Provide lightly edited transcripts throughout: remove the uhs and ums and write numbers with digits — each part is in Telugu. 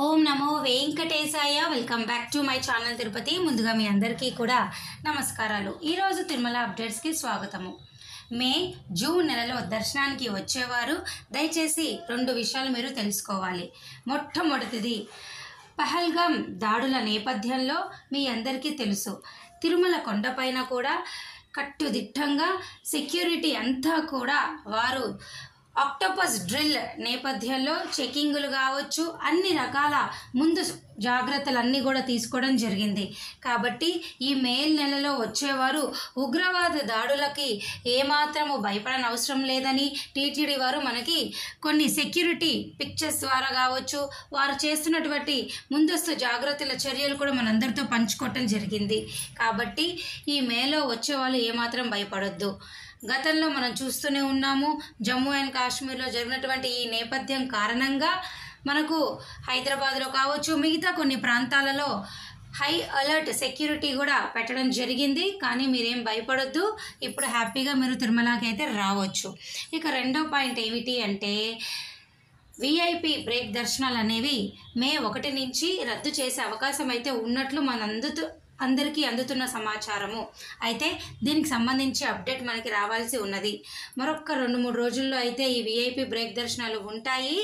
Om Namo Venkatesaya. Welcome back to my channel Tirupati. ముందుగా మీ అందరికీ కూడా నమస్కారాలు. ఈరోజు తిరుమల అప్డేట్స్కి స్వాగతము. మే జూన్ నెలలో దర్శనానికి వచ్చేవారు దయచేసి 2 విషయాలు మీరు తెలుసుకోవాలి. మొట్టమొదటిది, పహల్గామ్ దాడుల నేపథ్యంలో మీ అందరికీ తెలుసు, తిరుమల కొండపైన కూడా కట్టుదిట్టంగా సెక్యూరిటీ అంతా కూడా వారు ఆక్టోపస్ డ్రిల్ నేపథ్యంలో చెకింగులు కావచ్చు, అన్ని రకాల ముందు జాగ్రత్తలన్నీ కూడా తీసుకోవడం జరిగింది. కాబట్టి ఈ మే నెలలో వచ్చేవారు ఉగ్రవాద దాడులకి ఏమాత్రము భయపడని అవసరం లేదని టీటీడీ వారు మనకి కొన్ని సెక్యూరిటీ పిక్చర్స్ ద్వారా కావచ్చు, వారు చేస్తున్నటువంటి ముందస్తు జాగ్రత్తల చర్యలు కూడా మనందరితో పంచుకోవటం జరిగింది. కాబట్టి ఈ మేలో వచ్చేవాళ్ళు ఏమాత్రం భయపడొద్దు. గతంలో మనం చూస్తూనే ఉన్నాము, జమ్మూ అండ్ కాశ్మీర్లో జరిగినటువంటి ఈ నేపథ్యం కారణంగా మనకు హైదరాబాద్లో కావచ్చు, మిగతా కొన్ని ప్రాంతాలలో హై అలర్ట్ సెక్యూరిటీ కూడా పెట్టడం జరిగింది. కానీ మీరేం భయపడొద్దు, ఇప్పుడు హ్యాపీగా మీరు తిరుమలకి అయితే రావచ్చు. ఇక రెండో పాయింట్ ఏమిటి అంటే, విఐపి బ్రేక్ దర్శనాలు అనేవి మే 1 నుంచి రద్దు చేసే అవకాశం అయితే ఉన్నట్లు అందరికీ అందుతున్న సమాచారము. అయితే దీనికి సంబంధించి అప్డేట్ మనకి రావాల్సి ఉన్నది. మరొక 2-3 రోజుల్లో అయితే ఈ విఐపి బ్రేక్ దర్శనాలు ఉంటాయి.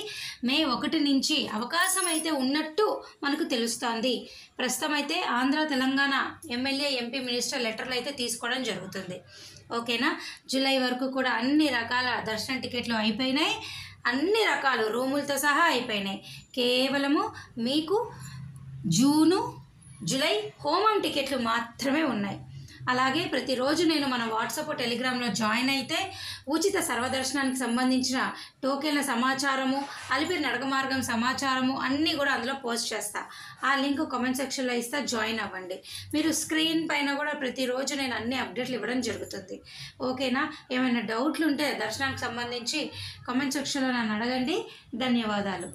మే 1 నుంచి అవకాశం అయితే ఉన్నట్టు మనకు తెలుస్తోంది. ప్రస్తుతం అయితే Andhra Telangana MLA MP minister లెటర్లు అయితే తీసుకోవడం జరుగుతుంది. ఓకేనా. జూలై వరకు కూడా అన్ని రకాల దర్శన టికెట్లు అయిపోయినాయి, అన్ని రకాలు రూములతో సహా అయిపోయినాయి. కేవలము మీకు జూను జూలై హోమం టికెట్లు మాత్రమే ఉన్నాయి. అలాగే ప్రతిరోజు నేను మన వాట్సాప్ టెలిగ్రామ్లో జాయిన్ అయితే ఉచిత సర్వదర్శనానికి సంబంధించిన టోకెన్ల సమాచారము, అలిపిరి నడక మార్గం సమాచారము అన్నీ కూడా అందులో పోస్ట్ చేస్తా. ఆ లింక్ కామెంట్ సెక్షన్లో ఇస్తా, జాయిన్ అవ్వండి. మీరు స్క్రీన్ పైన కూడా ప్రతిరోజు నేను అన్ని అప్డేట్లు ఇవ్వడం జరుగుతుంది. ఓకేనా. ఏమైనా డౌట్లు ఉంటే దర్శనానికి సంబంధించి కామెంట్ సెక్షన్లో నన్ను అడగండి. ధన్యవాదాలు.